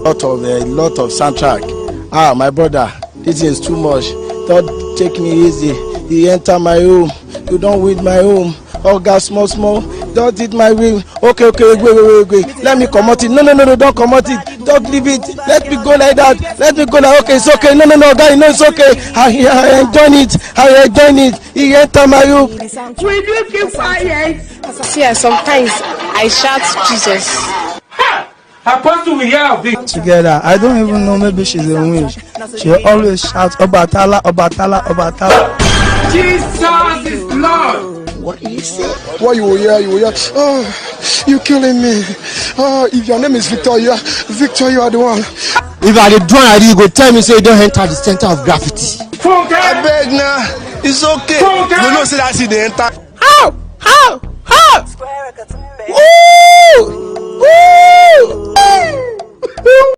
lot of soundtrack. Ah, my brother, this is too much. Don't take me easy. You enter my home, you don't with my home. Oh God, small. Don't eat my will. Okay, wait. Let me come out it. No, don't come out it. Don't leave it. Let me go like that. Okay, it's okay. No, guy, no, it's okay. I done it. He enter my home. Will you keep quiet? See, sometimes I shout Jesus. Apostle, we hear of it. Together, I don't even know. Maybe she's a witch. She always shouts Obatala. Jesus is Lord. What do you say? What you will hear? Oh, you killing me. Oh, if your name is Victor, you are the one. If I did draw ID, you go tell me say you don't enter the center of gravity. I beg now. It's okay. You know, say that she the enter. How? Woo!